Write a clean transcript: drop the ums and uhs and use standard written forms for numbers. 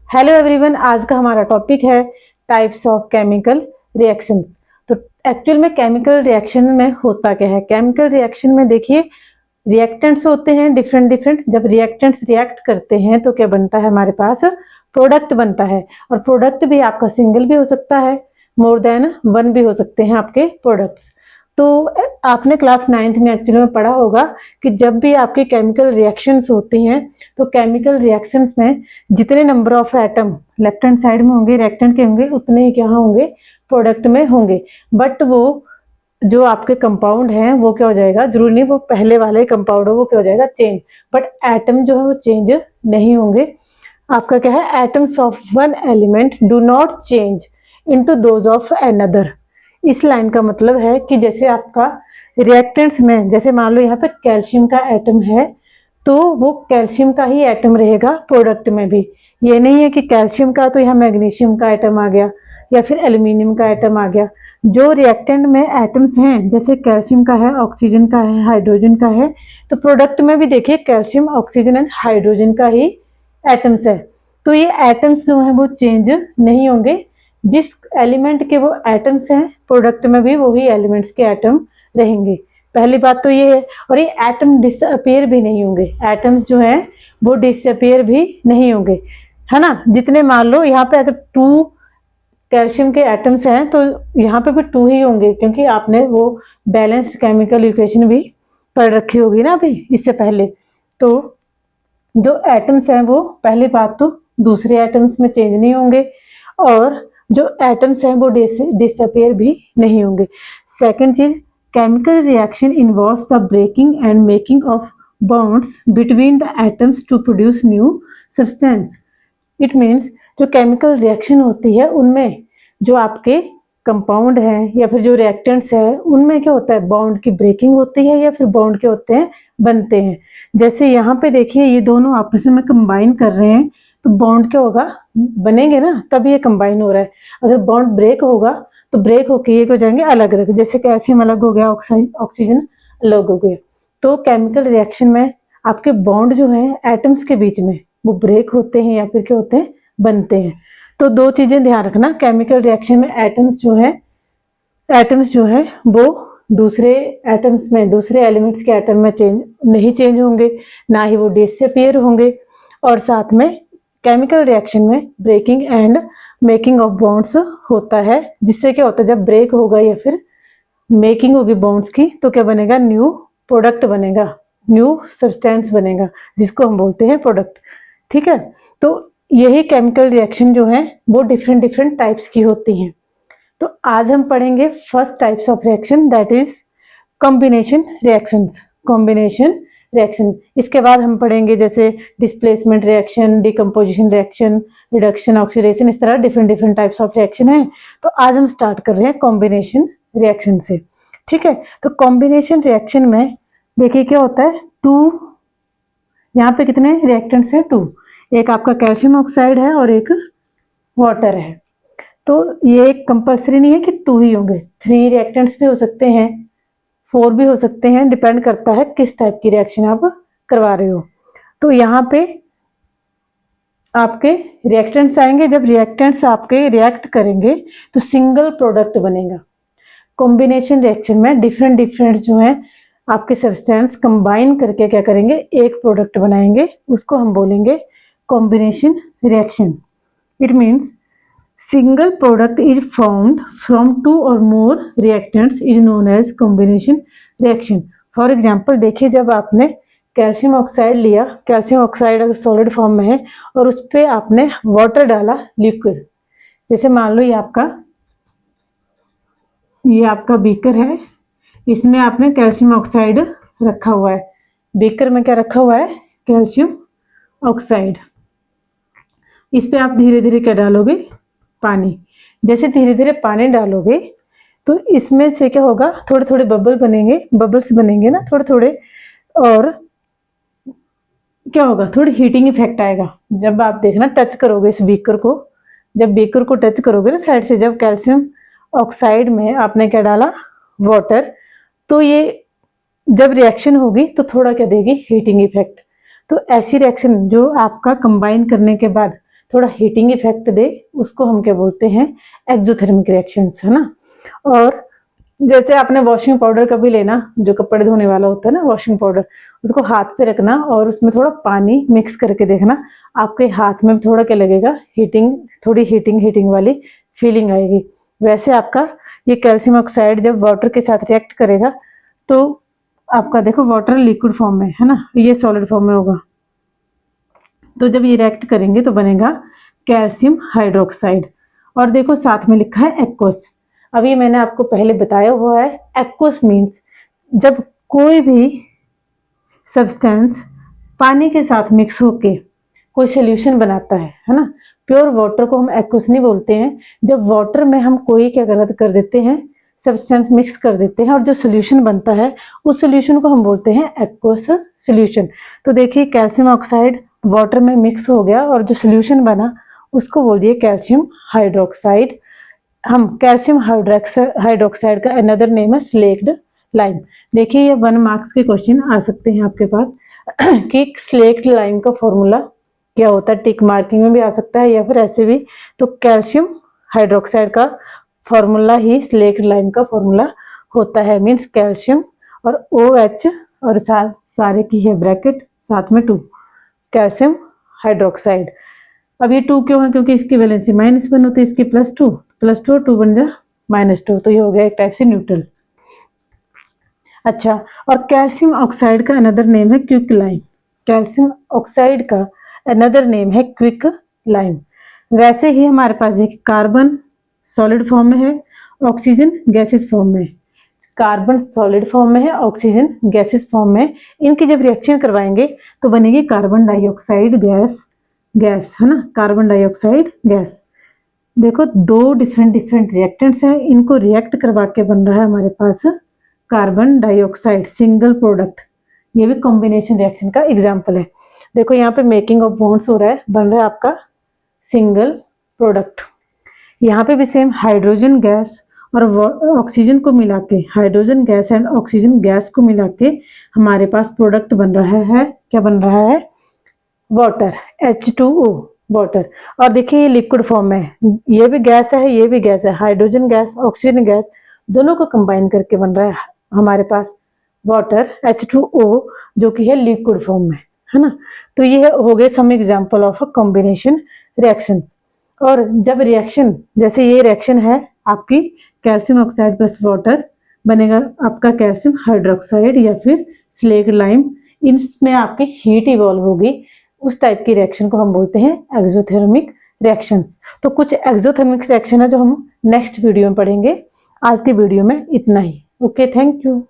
Hello everyone, आज का हमारा टॉपिक है टाइप्स ऑफ केमिकल रिएक्शंस। तो एक्चुअल में केमिकल रिएक्शन में होता क्या है? केमिकल रिएक्शन में देखिए रिएक्टेंट्स होते हैं डिफरेंट डिफरेंट। जब रिएक्टेंट्स रिएक्ट करते हैं तो क्या बनता है? हमारे पास प्रोडक्ट बनता है। और प्रोडक्ट भी आपका सिंगल भी हो सकता है, मोर देन वन भी हो सकते हैं आपके प्रोडक्ट्स। तो आपने क्लास 9th में एक्चुअली में पढ़ा होगा कि जब भी आपके केमिकल रिएक्शंस होती हैं तो केमिकल रिएक्शंस में जितने number of atom left hand side में होंगे रिएक्टेंट के होंगे, उतने ही क्या होंगे? प्रोडक्ट में होंगे। बट वो जो आपके कंपाउंड हैं वो क्या हो जाएगा? जरूरी नहीं वो पहले वाले कंपाउंड हो, वो क्या हो जाएगा? चेंज। बट एटम जो है वो चेंज नहीं होंगे। आपका क्या है? Atoms of one element do not change into those of another. इस लाइन का मतलब है कि जैसे आपका रिएक्टेंट्स में, जैसे मान लो यहाँ पे कैल्शियम का एटम है तो वो कैल्शियम का ही एटम रहेगा प्रोडक्ट में भी। ये नहीं है कि कैल्शियम का तो यहाँ मैग्नीशियम का एटम आ गया या फिर एल्यूमिनियम का एटम आ गया। जो रिएक्टेंट में एटम्स हैं जैसे कैल्शियम का है, ऑक्सीजन का है, हाइड्रोजन का है, तो प्रोडक्ट में भी देखिए कैल्शियम, ऑक्सीजन एंड हाइड्रोजन का ही एटम्स है। तो ये एटम्स जो है वो चेंज नहीं होंगे। जिस एलिमेंट के वो एटम्स हैं प्रोडक्ट में भी वही एलिमेंट्स के एटम रहेंगे। पहली बात तो ये है। और ये एटम डिसअपियर भी नहीं होंगे। एटम्स जो हैं वो डिसअपियर भी नहीं होंगे, है ना। जितने मान लो यहाँ पे अगर 2 कैल्शियम के एटम्स हैं तो यहाँ पे भी 2 ही होंगे, क्योंकि आपने वो बैलेंस्ड केमिकल इक्वेशन भी पढ़ रखी होगी ना अभी इससे पहले। तो जो एटम्स हैं वो पहली बात तो दूसरे एटम्स में चेंज नहीं होंगे और जो एटम्स हैं वो डिसअपियर भी नहीं होंगे। सेकंड चीज, chemical reaction involves the breaking and making of bonds between the atoms to produce new substance. It means जो केमिकल रिएक्शन होती है उनमें जो आपके कंपाउंड हैं या फिर जो रिएक्टेंट्स है उनमें क्या होता है? बॉन्ड की ब्रेकिंग होती है या फिर बॉन्ड के होते हैं बनते हैं। जैसे यहाँ पे देखिए ये दोनों आपस में कंबाइन कर रहे हैं तो बॉन्ड क्या होगा? बनेंगे ना, तभी ये कंबाइन हो रहा है। अगर बॉन्ड ब्रेक होगा तो ब्रेक होके ये हो जाएंगे अलग अलग, जैसे कैल्शियम अलग हो गया, ऑक्सीजन अलग हो गया। तो केमिकल रिएक्शन में आपके बॉन्ड जो है एटम्स के बीच में वो ब्रेक होते हैं या फिर क्या होते हैं? बनते हैं। तो 2 चीजें ध्यान रखना, केमिकल रिएक्शन में एटम्स जो है वो दूसरे एटम्स में, दूसरे एलिमेंट्स के एटम में चेंज होंगे, ना ही वो डिसअपियर होंगे। और साथ में केमिकल रिएक्शन में breaking and making of bonds होता है, जिससे क्या होता है? जब ब्रेक होगा या फिर मेकिंग होगी बॉन्ड्स की तो क्या बनेगा? न्यू प्रोडक्ट बनेगा, न्यू सब्सटेंस बनेगा, जिसको हम बोलते हैं प्रोडक्ट। ठीक है। तो यही केमिकल रिएक्शन जो है वो डिफरेंट डिफरेंट टाइप्स की होती हैं। तो आज हम पढ़ेंगे first types of reaction, that is combination reactions. Combination reaction, इसके बाद हम पढ़ेंगे जैसे displacement reaction, decomposition reaction, reduction, oxidation, इस तरह different different types of reaction है। तो आज हम स्टार्ट कर रहे हैं कॉम्बिनेशन रिएक्शन से। ठीक है। तो कॉम्बिनेशन रिएक्शन में देखिए क्या होता है? 2, यहाँ पे कितने रिएक्टेंट्स हैं? 2। एक आपका कैल्शियम ऑक्साइड है और एक वाटर है। तो ये कंपल्सरी नहीं है कि 2 ही होंगे, 3 रिएक्टेंट्स भी हो सकते हैं, 4 भी हो सकते हैं, डिपेंड करता है किस टाइप की रिएक्शन आप करवा रहे हो। तो यहाँ पे आपके रिएक्टेंट्स आएंगे, जब रिएक्टेंट्स आपके रिएक्ट करेंगे तो सिंगल प्रोडक्ट बनेगा। कॉम्बिनेशन रिएक्शन में डिफरेंट डिफरेंट जो है आपके सब्सटेंस कंबाइन करके क्या करेंगे? एक प्रोडक्ट बनाएंगे, उसको हम बोलेंगे combination reaction. It means single product is formed from 2 or more reactants is known as combination reaction. For example, देखिए जब आपने कैल्शियम ऑक्साइड लिया, कैल्शियम ऑक्साइड अगर सॉलिड फॉर्म में है और उस पर आपने वाटर डाला लिक्विड, जैसे मान लो ये आपका बीकर है, इसमें आपने कैल्शियम ऑक्साइड रखा हुआ है। बीकर में क्या रखा हुआ है? Calcium oxide. इस पे आप धीरे धीरे क्या डालोगे? पानी। जैसे धीरे धीरे पानी डालोगे तो इसमें से क्या होगा? थोड़े थोड़े बबल बनेंगे, बबल्स बनेंगे ना थोड़े थोड़े, और क्या होगा? थोड़ी हीटिंग इफेक्ट आएगा। जब आप देखना टच करोगे इस बीकर को, जब बीकर को टच करोगे ना साइड से, जब कैल्शियम ऑक्साइड में आपने क्या डाला? वाटर, तो ये जब रिएक्शन होगी तो थोड़ा क्या देगी? Heating effect. तो ऐसी रिएक्शन जो आपका कंबाइन करने के बाद थोड़ा हीटिंग इफेक्ट दे, उसको हम क्या बोलते हैं, एक्सोथर्मिक रिएक्शंस, है ना। और जैसे आपने वॉशिंग पाउडर कभी लेना, जो कपड़े धोने वाला होता है ना वॉशिंग पाउडर, उसको हाथ पे रखना और उसमें थोड़ा पानी मिक्स करके देखना, आपके हाथ में थोड़ा क्या लगेगा, हीटिंग, थोड़ी हीटिंग वाली फीलिंग आएगी। वैसे आपका ये कैल्शियम ऑक्साइड जब वाटर के साथ रिएक्ट करेगा तो आपका देखो वाटर लिक्विड फॉर्म में है ना, ये सॉलिड फॉर्म में होगा, तो जब ये रिएक्ट करेंगे तो बनेगा कैल्शियम हाइड्रोक्साइड। और देखो साथ में लिखा है एक्वस। अभी मैंने आपको पहले बताया हुआ है, एक्वस मीन्स जब कोई भी सब्सटेंस पानी के साथ मिक्स होके कोई सोल्यूशन बनाता है ना। प्योर वाटर को हम एक्वस नहीं बोलते हैं, जब वाटर में हम कोई क्या गलत कर देते हैं, सब्सटेंस मिक्स कर देते हैं और जो सोल्यूशन बनता है उस सोल्यूशन को हम बोलते हैं एक्वस सोल्यूशन। तो देखिए कैल्शियम ऑक्साइड वाटर में मिक्स हो गया और जो सोल्यूशन बना उसको बोल दिए कैल्शियम हाइड्रोक्साइड। हम कैल्शियम हाइड्रोक्साइड का अनदर नेम है स्लेक्ड लाइम। देखिए ये 1 मार्क्स के क्वेश्चन आ सकते हैं आपके पास कि स्लेक्ड लाइम का फॉर्मूला क्या होता है, टिक मार्किंग में भी आ सकता है या फिर ऐसे भी। तो कैल्शियम हाइड्रोक्साइड का फॉर्मूला ही स्लेक्ड लाइम का फॉर्मूला होता है, मीन्स कैल्शियम और OH और सारे की है ब्रैकेट साथ में 2, कैल्शियम हाइड्रोक्साइड। अब ये 2 क्यों है, क्योंकि इसकी वैलेंसी -1 होती है, इसकी +2 और 2 बन जा -2, तो ये हो गया एक टाइप से न्यूट्रल। अच्छा, और कैल्शियम ऑक्साइड का अनदर नेम है क्विक लाइम। कैल्शियम ऑक्साइड का अनदर नेम है क्विक लाइम। वैसे ही हमारे पास देखिए कार्बन सॉलिड फॉर्म में है, ऑक्सीजन गैसेस फॉर्म में। कार्बन सॉलिड फॉर्म में है, ऑक्सीजन गैसेस फॉर्म में। इनकी जब रिएक्शन करवाएंगे तो बनेगी कार्बन डाइऑक्साइड गैस, है ना, कार्बन डाइऑक्साइड गैस। देखो 2 डिफरेंट रिएक्टेंट्स हैं, इनको रिएक्ट करवा के बन रहा है हमारे पास कार्बन डाइऑक्साइड सिंगल प्रोडक्ट। ये भी कॉम्बिनेशन रिएक्शन का एग्जांपल है। देखो यहाँ पे मेकिंग ऑफ बॉन्ड्स हो रहा है, बन रहा है आपका सिंगल प्रोडक्ट। यहाँ पे भी सेम हाइड्रोजन गैस और ऑक्सीजन को मिला के, hydrogen gas and oxygen gas को मिला के हमारे पास प्रोडक्ट बन रहा है, क्या बन रहा है, वाटर, H2O वाटर। और देखिए ये लिक्विड फॉर्म में है, ये भी गैस है, ये भी गैस है, हाइड्रोजन गैस ऑक्सीजन गैस दोनों को कंबाइन करके बन रहा है हमारे पास वाटर H2O, जो कि है लिक्विड फॉर्म में, है ना। तो ये हो गए some example of a combination reaction. और जब रिएक्शन, जैसे ये रिएक्शन है आपकी कैल्शियम ऑक्साइड प्लस वाटर, बनेगा आपका कैल्शियम हाइड्रोक्साइड या फिर स्लेक्ड लाइम। इसमें आपकी हीट इवॉल्व होगी, उस टाइप की रिएक्शन को हम बोलते हैं एक्सोथर्मिक रिएक्शंस। तो कुछ एक्सोथर्मिक रिएक्शन है जो हम नेक्स्ट वीडियो में पढ़ेंगे। आज के वीडियो में इतना ही। Okay, thank you.